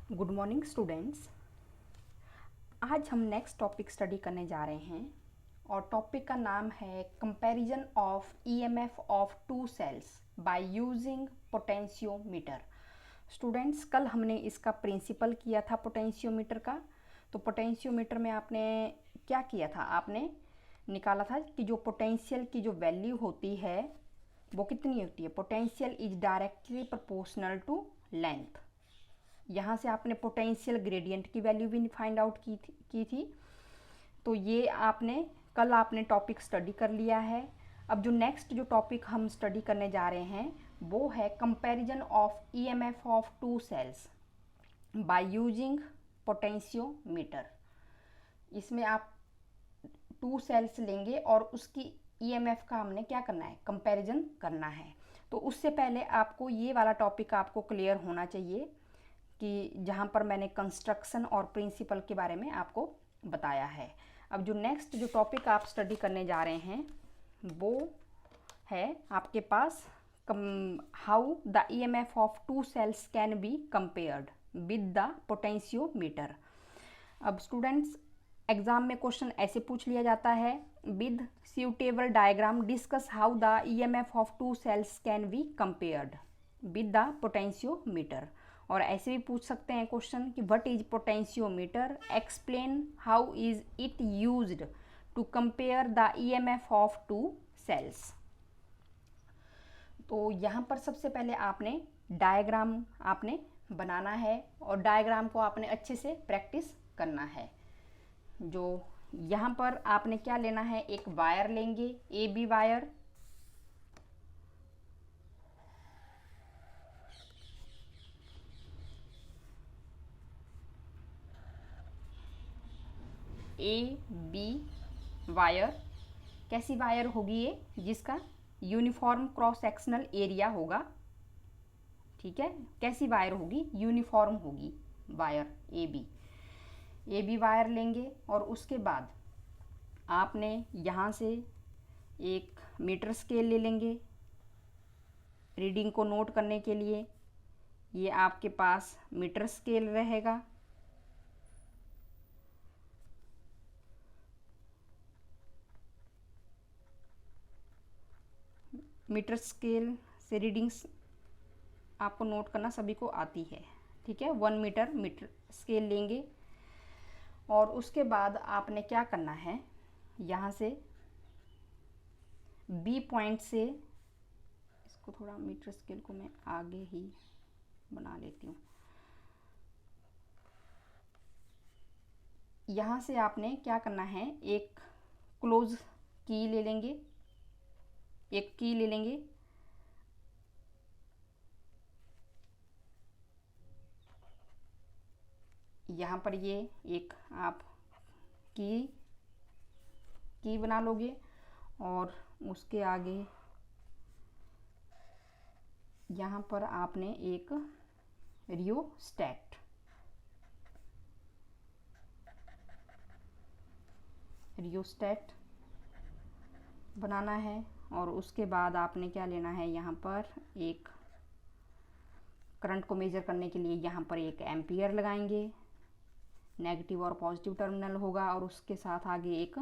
Good morning students. आज हम next topic study करने जा रहे हैं और टॉपिक का नाम है comparison of EMF of two cells by using potentiometer. Students, कल हमने इसका प्रिंसिपल किया था पोटेंशियोमीटर का। तो पोटेंशियोमीटर में आपने क्या किया था, आपने निकाला था कि जो पोटेंशियल की जो वैल्यू होती है वो कितनी होती है। Potential is directly proportional to length. यहाँ से आपने पोटेंशियल ग्रेडियंट की वैल्यू भी फाइंड आउट की थी। तो ये कल आपने टॉपिक स्टडी कर लिया है। अब जो नेक्स्ट जो टॉपिक हम स्टडी करने जा रहे हैं वो है comparison of EMF of two cells by using potentiometer. इसमें आप टू सेल्स लेंगे और उसकी ईएमएफ का हमने क्या करना है, कंपैरिजन करना है। तो उससे पहले आपको ये वाला टॉपिक आपको क्लियर होना चाहिए कि जहाँ पर मैंने कंस्ट्रक्शन और प्रिंसिपल के बारे में आपको बताया है। अब जो नेक्स्ट जो टॉपिक आप स्टडी करने जा रहे हैं वो है आपके पास how the EMF of two cells can be compared with the potentiometer. अब स्टूडेंट्स, एग्जाम में क्वेश्चन ऐसे पूछ लिया जाता है, with suitable diagram discuss how the EMF of two cells can be compared with the potentiometer. और ऐसे भी पूछ सकते हैं क्वेश्चन कि what is potentiometer, explain how is it used to compare the EMF of two cells. तो यहाँ पर सबसे पहले आपने डायग्राम बनाना है और डायग्राम को आपने अच्छे से प्रैक्टिस करना है। जो यहाँ पर आपने क्या लेना है, एक वायर लेंगे, A B wire. A B wire कैसी वायर होगी ये, जिसका यूनिफॉर्म क्रॉस सेक्शनल एरिया होगा। ठीक है, कैसी वायर होगी, यूनिफॉर्म होगी वायर ए बी वायर लेंगे। और उसके बाद आपने यहाँ से एक मीटर स्केल ले लेंगे रीडिंग को नोट करने के लिए। ये आपके पास मीटर स्केल रहेगा। मीटर स्केल से रीडिंग्स आपको नोट करना सभी को आती है। ठीक है, 1 मीटर स्केल लेंगे और उसके बाद आपने क्या करना है, यहाँ से बी पॉइंट से, इसको थोड़ा मीटर स्केल को मैं आगे ही बना लेती हूँ। यहाँ से आपने क्या करना है, एक क्लोज की ले लेंगे, एक की ले लेंगे। यहाँ पर ये एक आप की बना लोगे और उसके आगे यहाँ पर आपने एक रियोस्टेट बनाना है। और उसके बाद आपने क्या लेना है, यहाँ पर एक करंट को मेजर करने के लिए यहाँ पर एक एम्पियर लगाएंगे, नेगेटिव और पॉजिटिव टर्मिनल होगा। और उसके साथ आगे एक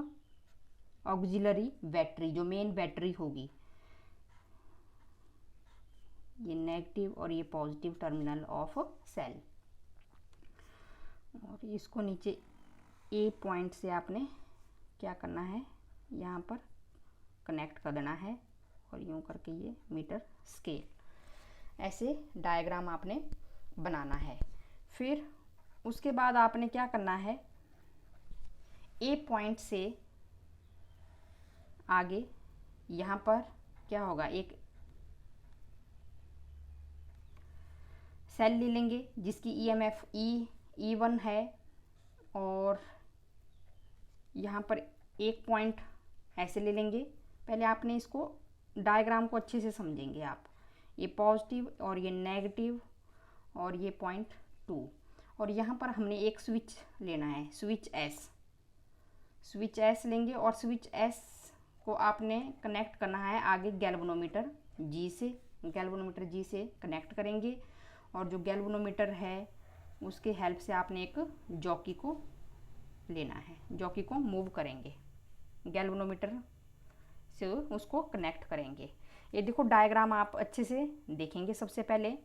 ऑक्सिलरी बैटरी, जो मेन बैटरी होगी, ये नेगेटिव और ये पॉजिटिव टर्मिनल ऑफ सेल। और इसको नीचे ए पॉइंट से आपने क्या करना है, यहाँ पर कनेक्ट कर देना है और यूँ करके ये मीटर स्केल, ऐसे डायग्राम आपने बनाना है। फिर उसके बाद आपने क्या करना है, ए पॉइंट से आगे यहाँ पर क्या होगा, एक सेल ले लेंगे जिसकी ईएमएफ E1 है। और यहाँ पर एक पॉइंट ऐसे ले लेंगे। पहले आपने इसको डायग्राम को अच्छे से समझेंगे आप, ये पॉजिटिव और ये नेगेटिव और ये पॉइंट 2। और यहाँ पर हमने एक स्विच लेना है, स्विच एस लेंगे और स्विच एस को आपने कनेक्ट करना है आगे गैल्वेनोमीटर जी से कनेक्ट करेंगे। और जो गैल्वेनोमीटर है उसके हेल्प से आपने एक जॉकी को लेना है, जॉकी को मूव करेंगे, गैल्वेनोमीटर से उसको कनेक्ट करेंगे। ये देखो डायग्राम आप अच्छे से देखेंगे। सबसे पहले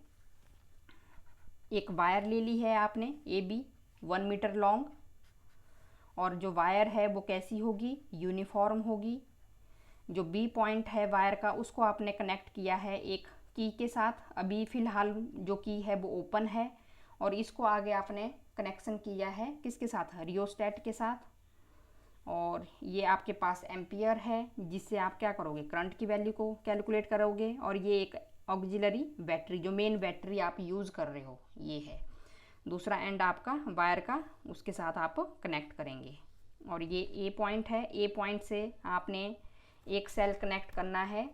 एक वायर ले ली है आपने ए बी 1 मीटर लॉन्ग, और जो वायर है वो कैसी होगी, यूनिफॉर्म होगी। जो बी पॉइंट है वायर का उसको आपने कनेक्ट किया है एक की के साथ। अभी फ़िलहाल जो की है वो ओपन है, और इसको आगे आपने कनेक्शन किया है किसके साथ, रियोस्टेट के साथ। और ये आपके पास एम्पियर है, जिससे आप क्या करोगे, करंट की वैल्यू को कैलकुलेट करोगे। और ये एक ऑक्सिलरी बैटरी, जो मेन बैटरी आप यूज़ कर रहे हो, ये है दूसरा एंड आपका वायर का, उसके साथ आप कनेक्ट करेंगे। और ये ए पॉइंट है, ए पॉइंट से आपने एक सेल कनेक्ट करना है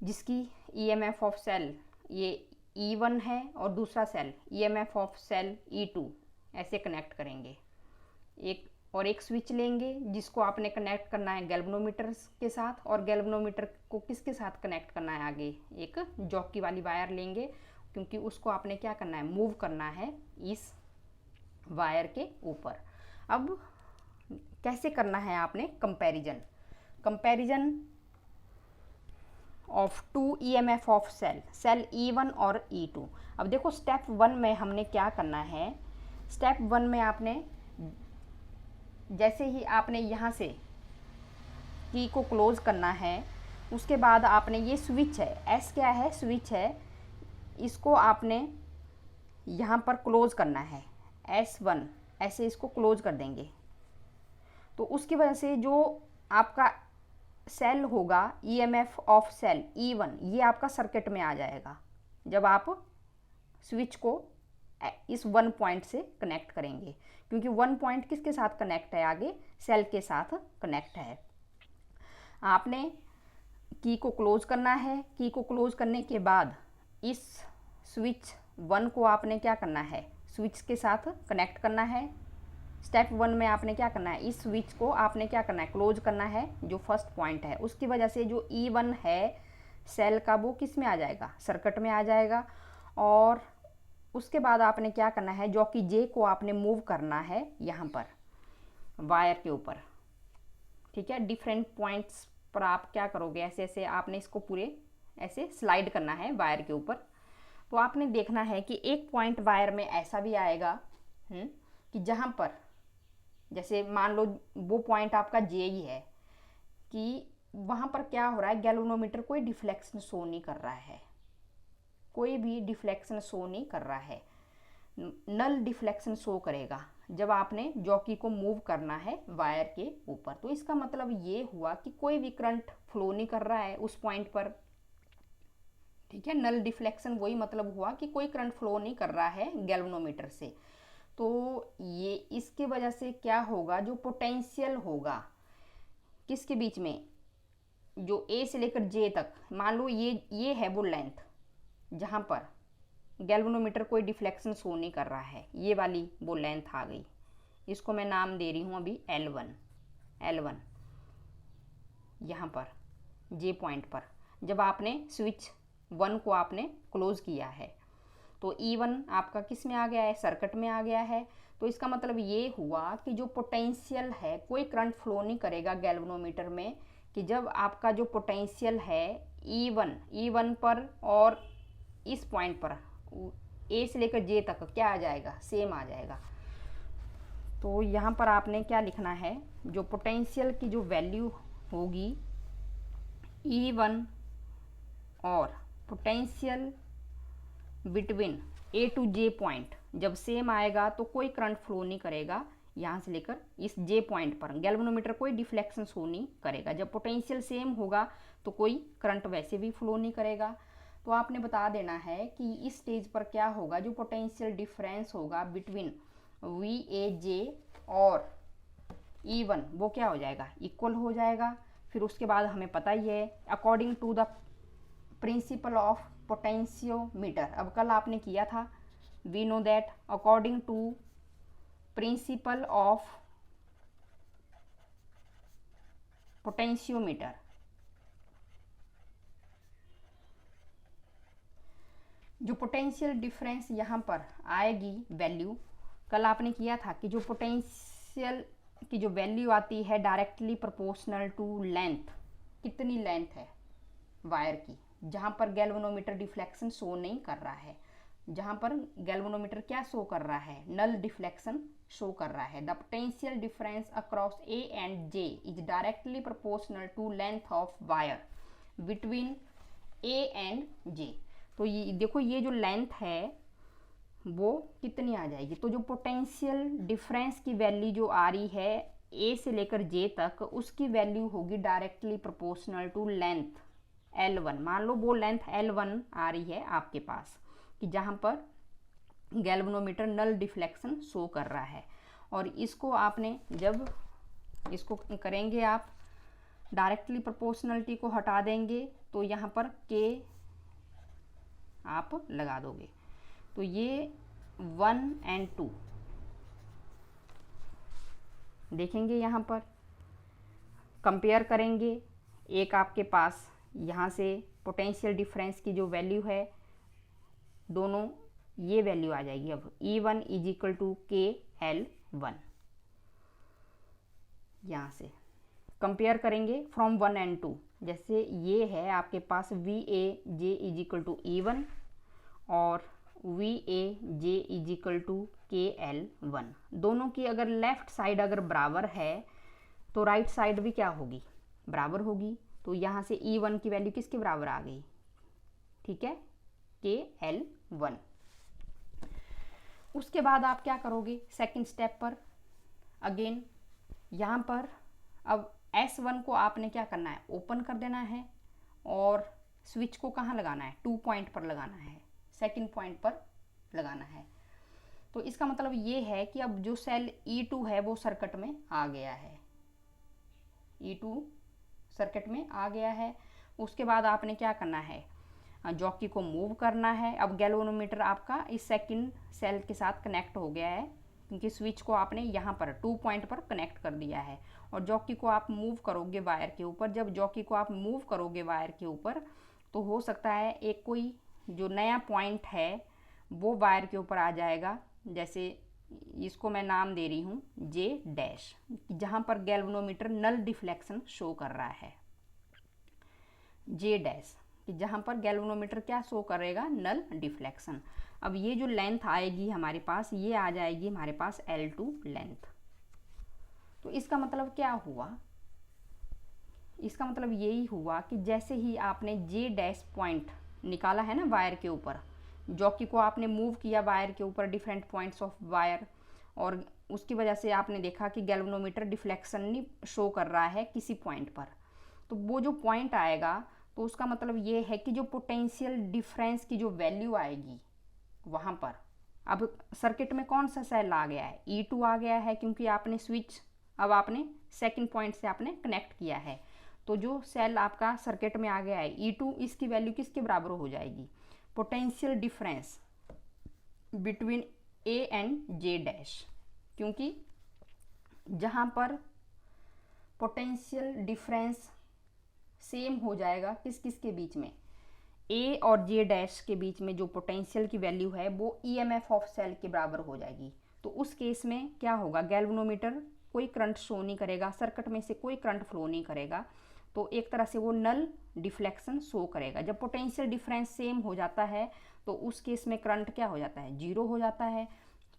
जिसकी ईएमएफ ऑफ सेल ये E1 है, और दूसरा cell EMF of cell E2, ऐसे कनेक्ट करेंगे। एक स्विच लेंगे जिसको आपने कनेक्ट करना है गैल्वेनोमीटर के साथ, और गैल्वेनोमीटर को किसके साथ कनेक्ट करना है, आगे एक जॉकी वाली वायर लेंगे, क्योंकि उसको आपने क्या करना है, मूव करना है इस वायर के ऊपर। अब कैसे करना है आपने comparison of two EMF of cell E1 और E2। अब देखो स्टेप 1 में हमने क्या करना है, स्टेप 1 में आपने जैसे ही आपने यहाँ से की को क्लोज करना है, उसके बाद आपने ये स्विच है, एस क्या है, स्विच है, इसको आपने यहाँ पर क्लोज करना है, S1 ऐसे इसको क्लोज कर देंगे। तो उसकी वजह से जो आपका सेल होगा ईएमएफ ऑफ सेल E1, ये आपका सर्किट में आ जाएगा जब आप स्विच को इस 1 पॉइंट से कनेक्ट करेंगे, क्योंकि 1 पॉइंट किसके साथ कनेक्ट है, आगे सेल के साथ कनेक्ट है। आपने की को क्लोज करना है, की को क्लोज करने के बाद इस स्विच 1 को आपने क्या करना है, स्विच के साथ कनेक्ट करना है। स्टेप 1 में आपने क्या करना है, इस स्विच को आपने क्या करना है, क्लोज करना है जो फर्स्ट पॉइंट है। उसकी वजह से जो E1 है सेल का, वो किस में आ जाएगा, सर्किट में आ जाएगा। और उसके बाद आपने क्या करना है, जो कि J को आपने मूव करना है यहाँ पर वायर के ऊपर, ठीक है। डिफरेंट पॉइंट्स पर आप क्या करोगे, ऐसे ऐसे आपने इसको पूरे ऐसे स्लाइड करना है वायर के ऊपर। तो आपने देखना है कि एक पॉइंट वायर में ऐसा भी आएगा कि जहाँ पर जैसे मान लो वो पॉइंट आपका J ही है, कि वहाँ पर क्या हो रहा है, गैल्वेनोमीटर कोई डिफ्लेक्शन शो नहीं कर रहा है, कोई भी डिफ्लेक्शन शो नहीं कर रहा है। नल डिफ्लेक्शन शो करेगा जब आपने जॉकी को मूव करना है वायर के ऊपर। तो इसका मतलब ये हुआ कि कोई भी करंट फ्लो नहीं कर रहा है उस पॉइंट पर, ठीक है। नल डिफ्लेक्शन वही मतलब हुआ कि कोई करंट फ्लो नहीं कर रहा है गैल्वेनोमीटर से। तो ये इसके वजह से क्या होगा, जो पोटेंशियल होगा किसके बीच में, जो ए से लेकर जे तक, मान लो ये है वो लेंथ जहाँ पर गैल्वेनोमीटर कोई डिफ्लेक्शन शो नहीं कर रहा है, ये वाली वो लेंथ आ गई। इसको मैं नाम दे रही हूँ अभी L1 यहाँ पर जे पॉइंट पर जब आपने स्विच 1 को आपने क्लोज किया है, तो E1 आपका किस में आ गया है, सर्किट में आ गया है। तो इसका मतलब ये हुआ कि जो पोटेंशियल है, कोई करंट फ्लो नहीं करेगा गैल्वेनोमीटर में, कि जब आपका जो पोटेंशियल है E1 पर और इस पॉइंट पर ए से लेकर जे तक क्या आ जाएगा, सेम आ जाएगा। तो यहाँ पर आपने क्या लिखना है, जो पोटेंशियल की जो वैल्यू होगी E1 और potential between A to J point जब सेम आएगा तो कोई करंट फ्लो नहीं करेगा यहाँ से लेकर इस जे पॉइंट पर, गैल्वेनोमीटर कोई डिफ्लेक्शन शो नहीं करेगा। जब पोटेंशियल सेम होगा तो कोई करंट वैसे भी फ्लो नहीं करेगा। तो आपने बता देना है कि इस स्टेज पर क्या होगा, जो पोटेंशियल डिफरेंस होगा बिटवीन VAJ और E1 वो क्या हो जाएगा, इक्वल हो जाएगा। फिर उसके बाद हमें पता ही है according to the principle of potentiometer, अब कल आपने किया था, we know that according to principle of potentiometer, जो पोटेंशियल डिफरेंस यहाँ पर आएगी वैल्यू, कल आपने किया था कि जो पोटेंशियल की जो वैल्यू आती है डायरेक्टली प्रोपोर्शनल टू लेंथ, कितनी लेंथ है वायर की, जहाँ पर गैल्वेनोमीटर डिफ्लेक्शन शो नहीं कर रहा है, जहाँ पर गैल्वेनोमीटर क्या शो कर रहा है, नल डिफ्लेक्शन शो कर रहा है। The potential difference across A and J is directly proportional to length of wire between A and J. तो ये देखो, ये जो लेंथ है वो कितनी आ जाएगी, तो जो पोटेंशियल डिफरेंस की वैल्यू जो आ रही है ए से लेकर जे तक, उसकी वैल्यू होगी directly proportional to length L1। मान लो वो लेंथ L1 आ रही है आपके पास, कि जहाँ पर गैल्वेनोमीटर नल डिफ्लेक्शन शो कर रहा है। और इसको आपने जब इसको करेंगे आप डायरेक्टली प्रोपोर्शनलिटी को हटा देंगे तो यहाँ पर K आप लगा दोगे, तो ये 1 और 2 देखेंगे, यहाँ पर कंपेयर करेंगे। एक आपके पास यहाँ से पोटेंशियल डिफरेंस की जो वैल्यू है, दोनों ये वैल्यू आ जाएगी। अब E1 is equal to KL1, यहाँ से कंपेयर करेंगे फ्रॉम 1 और 2। जैसे ये है आपके पास VAJ is equal to E1 और VAJ is equal to KL1। दोनों की अगर लेफ्ट साइड अगर बराबर है तो राइट साइड भी क्या होगी, बराबर होगी। तो यहाँ से E1 की वैल्यू किसके बराबर आ गई, ठीक है, KL1। उसके बाद आप क्या करोगे सेकंड स्टेप पर, अगेन यहाँ पर अब S1 को आपने क्या करना है, ओपन कर देना है और स्विच को कहाँ लगाना है, 2 पॉइंट पर लगाना है, सेकंड पॉइंट पर लगाना है। तो इसका मतलब ये है कि अब जो सेल E2 है वो सर्किट में आ गया है, E2 सर्किट में आ गया है। उसके बाद आपने क्या करना है, जॉकी को मूव करना है। अब गैल्वेनोमीटर आपका इस सेकंड सेल के साथ कनेक्ट हो गया है, क्योंकि स्विच को आपने यहाँ पर 2 पॉइंट पर कनेक्ट कर दिया है। और जॉकी को आप मूव करोगे वायर के ऊपर। जब जॉकी को आप मूव करोगे वायर के ऊपर तो हो सकता है एक कोई जो नया पॉइंट है वो वायर के ऊपर आ जाएगा। जैसे इसको मैं नाम दे रही हूँ J', जहाँ पर गैल्वेनोमीटर नल डिफ्लेक्शन शो कर रहा है, J', कि जहाँ पर गैल्वेनोमीटर क्या शो करेगा, नल डिफ्लेक्शन। अब ये जो लेंथ आएगी हमारे पास, ये आ जाएगी हमारे पास L2 लेंथ। तो इसका मतलब क्या हुआ, इसका मतलब यही हुआ कि जैसे ही आपने J' पॉइंट निकाला है ना वायर के ऊपर, जॉकी को आपने मूव किया वायर के ऊपर डिफरेंट पॉइंट्स ऑफ वायर, और उसकी वजह से आपने देखा कि गैल्वेनोमीटर डिफ्लेक्शन नहीं शो कर रहा है किसी पॉइंट पर। तो वो जो पॉइंट आएगा, तो उसका मतलब ये है कि जो पोटेंशियल डिफरेंस की जो वैल्यू आएगी वहाँ पर, अब सर्किट में कौन सा सेल आ गया है, E2 आ गया है, क्योंकि आपने स्विच अब आपने सेकंड पॉइंट से आपने कनेक्ट किया है। तो जो सेल आपका सर्किट में आ गया है E2, इसकी वैल्यू किसके बराबर हो जाएगी, potential difference between A and J', क्योंकि जहाँ पर पोटेंशियल डिफरेंस सेम हो जाएगा किस किस के बीच में, A और J' के बीच में जो पोटेंशियल की वैल्यू है वो EMF ऑफ सेल के बराबर हो जाएगी। तो उस केस में क्या होगा, गैल्वेनोमीटर कोई करंट शो नहीं करेगा, सर्किट में से कोई करंट फ्लो नहीं करेगा, तो एक तरह से वो नल डिफ्लेक्शन शो करेगा। जब पोटेंशियल डिफरेंस सेम हो जाता है तो उस केस में करंट क्या हो जाता है, 0 हो जाता है।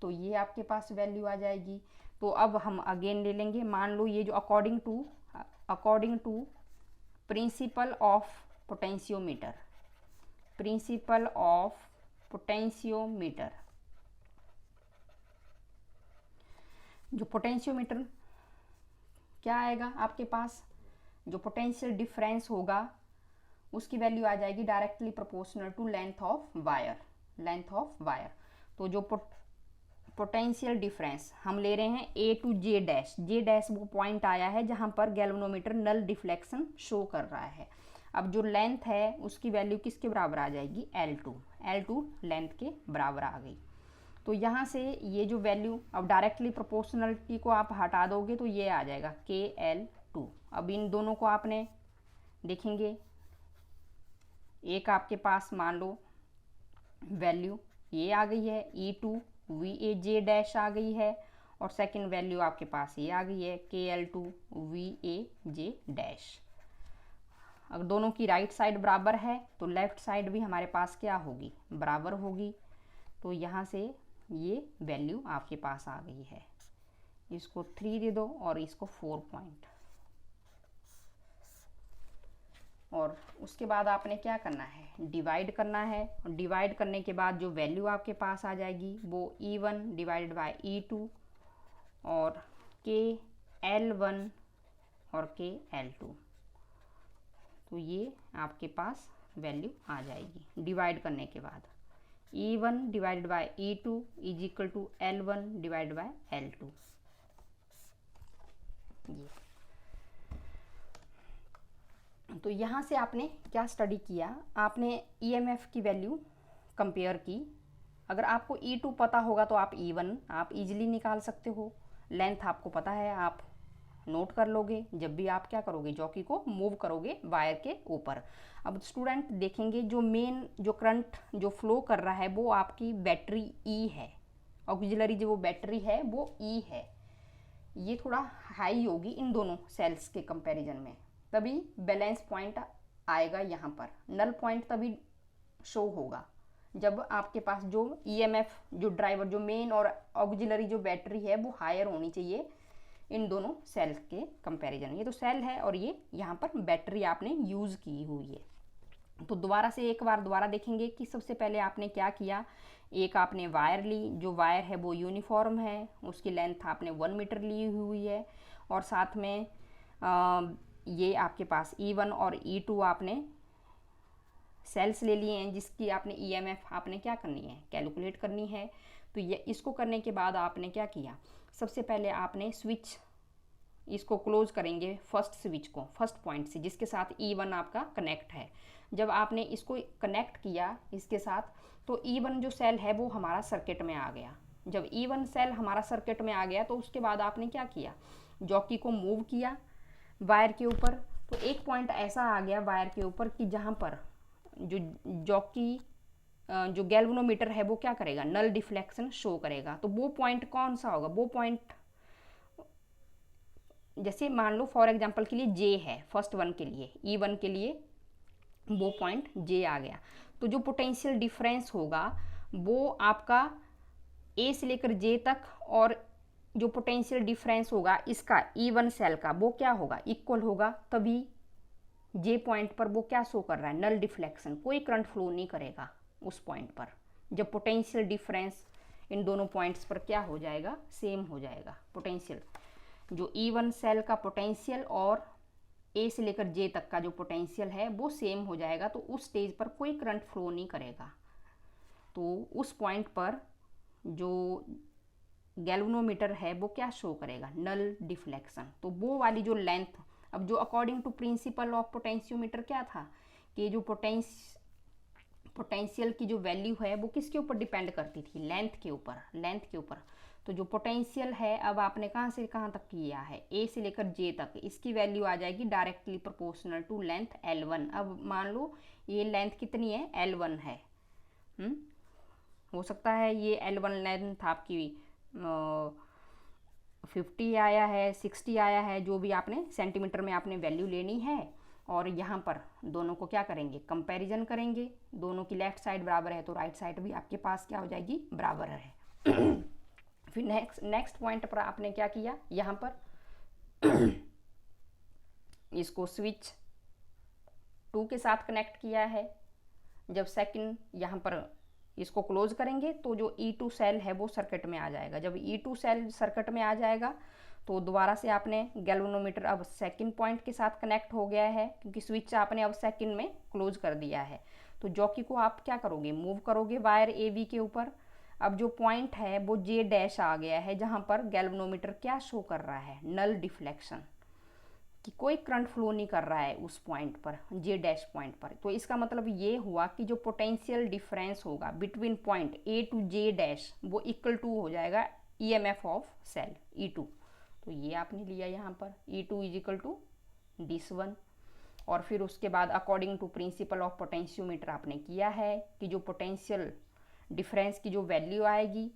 तो ये आपके पास वैल्यू आ जाएगी। तो अब हम अगेन ले लेंगे, मान लो ये जो according to principle of potentiometer, principle of potentiometer, जो पोटेंशियोमीटर क्या आएगा आपके पास, जो पोटेंशियल डिफरेंस होगा उसकी वैल्यू आ जाएगी directly proportional to length of wire, length of wire. तो जो पोटेंशियल डिफरेंस हम ले रहे हैं A to J', वो पॉइंट आया है जहाँ पर गैल्वेनोमीटर नल डिफ्लेक्शन शो कर रहा है। अब जो लेंथ है उसकी वैल्यू किसके बराबर आ जाएगी, L2 लेंथ के बराबर आ गई। तो यहाँ से ये जो वैल्यू, अब डायरेक्टली प्रोपोर्शनलिटी को आप हटा दोगे तो ये आ जाएगा KL2। अब इन दोनों को आपने देखेंगे, एक आपके पास मान लो वैल्यू ये आ गई है, E2 VAJ डैश आ गई है, और सेकंड वैल्यू आपके पास ये आ गई है KL2 VAJ डैश। अगर दोनों की राइट साइड बराबर है तो लेफ्ट साइड भी हमारे पास क्या होगी, बराबर होगी। तो यहाँ से ये वैल्यू आपके पास आ गई है। इसको 3 दे दो और इसको 4 पॉइंट, और उसके बाद आपने क्या करना है, डिवाइड करना है। और डिवाइड करने के बाद जो वैल्यू आपके पास आ जाएगी वो E1 डिवाइडेड बाय E2 और KL1 और KL2, तो ये आपके पास वैल्यू आ जाएगी डिवाइड करने के बाद। E1 divided by E2 is equal to L1 divided by L2। ये तो यहाँ से आपने क्या स्टडी किया, आपने EMF की वैल्यू कंपेयर की। अगर आपको E2 पता होगा तो आप E1 आप इजीली निकाल सकते हो। लेंथ आपको पता है, आप नोट कर लोगे जब भी आप क्या करोगे, जॉकी को मूव करोगे वायर के ऊपर। अब स्टूडेंट देखेंगे जो मेन जो करंट जो फ्लो कर रहा है वो आपकी बैटरी E है, ऑक्सिलरी जो वो बैटरी है वो E है। ये थोड़ा हाई होगी इन दोनों सेल्स के कंपैरिजन में, तभी बैलेंस पॉइंट आएगा यहाँ पर। नल पॉइंट तभी शो होगा जब आपके पास जो EMF जो ड्राइवर जो मेन और ऑक्सिलरी जो बैटरी है वो हायर होनी चाहिए इन दोनों सेल के कंपैरिजन। ये तो सेल है और ये यहाँ पर बैटरी आपने यूज़ की हुई है। तो दोबारा से एक बार दोबारा देखेंगे कि सबसे पहले आपने क्या किया। एक आपने वायर ली, जो वायर है वो यूनिफॉर्म है, उसकी लेंथ आपने 1 मीटर ली हुई है, और साथ में ये आपके पास E1 और E2 आपने सेल्स ले लिए हैं जिसकी आपने EMF आपने क्या करनी है, कैलकुलेट करनी है। तो ये इसको करने के बाद आपने क्या किया, सबसे पहले आपने स्विच इसको क्लोज करेंगे फर्स्ट स्विच को, फर्स्ट पॉइंट से जिसके साथ E1 आपका कनेक्ट है। जब आपने इसको कनेक्ट किया इसके साथ तो E1 जो सेल है वो हमारा सर्किट में आ गया। जब E1 सेल हमारा सर्किट में आ गया तो उसके बाद आपने क्या किया, जॉकी को मूव किया वायर के ऊपर। तो एक पॉइंट ऐसा आ गया वायर के ऊपर कि जहाँ पर जो जॉकी जो गैल्वेनोमीटर है वो क्या करेगा, नल डिफ्लेक्शन शो करेगा। तो वो पॉइंट कौन सा होगा, वो पॉइंट जैसे मान लो फॉर एग्जांपल के लिए J है, फर्स्ट वन के लिए E1 के लिए वो पॉइंट J आ गया। तो जो पोटेंशियल डिफरेंस होगा वो आपका A से लेकर J तक, और जो पोटेंशियल डिफरेंस होगा इसका E1 सेल का वो क्या होगा, इक्वल होगा। तभी J पॉइंट पर वो क्या शो कर रहा है, नल डिफ्लेक्शन, कोई करंट फ्लो नहीं करेगा उस पॉइंट पर। जब पोटेंशियल डिफरेंस इन दोनों पॉइंट्स पर क्या हो जाएगा, सेम हो जाएगा। पोटेंशियल जो E1 सेल का पोटेंशियल और A से लेकर J तक का जो पोटेंशियल है वो सेम हो जाएगा, तो उस स्टेज पर कोई करंट फ्लो नहीं करेगा। तो उस पॉइंट पर जो गैल्वेनोमीटर है वो क्या शो करेगा, नल डिफ्लेक्शन। तो वो वाली जो लेंथ, अब जो according to principle of potentiometer क्या था कि जो पोटेंशियल की जो वैल्यू है वो किसके ऊपर डिपेंड करती थी, लेंथ के ऊपर, लेंथ के ऊपर। तो जो पोटेंशियल है अब आपने कहाँ से कहाँ तक किया है, A से लेकर J तक, इसकी वैल्यू आ जाएगी directly proportional to length L1। अब मान लो ये लेंथ कितनी है, L1 है। हो सकता है ये L1 लेंथ आपकी 50 आया है, 60 आया है, जो भी आपने सेंटीमीटर में आपने वैल्यू लेनी है। और यहाँ पर दोनों को क्या करेंगे, कंपैरिजन करेंगे। दोनों की लेफ्ट साइड बराबर है तो राइट साइड भी आपके पास क्या हो जाएगी, बराबर है। फिर नेक्स्ट पॉइंट पर आपने क्या किया, यहाँ पर इसको स्विच 2 के साथ कनेक्ट किया है। जब सेकंड यहाँ पर इसको क्लोज करेंगे तो जो E2 सेल है वो सर्किट में आ जाएगा। जब E2 सेल सर्किट में आ जाएगा तो दोबारा से आपने गैल्वेनोमीटर अब सेकंड पॉइंट के साथ कनेक्ट हो गया है, क्योंकि स्विच आपने अब सेकंड में क्लोज कर दिया है। तो जॉकी को आप क्या करोगे, मूव करोगे वायर AB के ऊपर। अब जो पॉइंट है वो J डैश आ गया है, जहाँ पर गैल्वेनोमीटर क्या शो कर रहा है, नल डिफ्लेक्शन, कि कोई करंट फ्लो नहीं कर रहा है उस पॉइंट पर, J डैश पॉइंट पर। तो इसका मतलब ये हुआ कि जो पोटेंशियल डिफरेंस होगा between point A to J dash वो इक्वल टू हो जाएगा EMF ऑफ सेल E2। तो ये आपने लिया यहाँ पर E2 is equal to this1। और फिर उसके बाद according to principle of potentiometer आपने किया है कि जो पोटेंशियल डिफरेंस की जो वैल्यू आएगी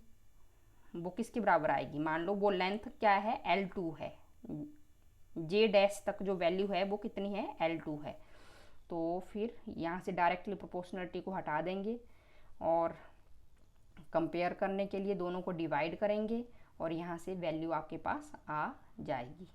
वो किसके बराबर आएगी, मान लो वो लेंथ क्या है L2 है, J डैश तक जो वैल्यू है वो कितनी है L2 है। तो फिर यहाँ से डायरेक्टली प्रोपोर्शनलिटी को हटा देंगे और कंपेयर करने के लिए दोनों को डिवाइड करेंगे और यहाँ से वैल्यू आपके पास आ जाएगी।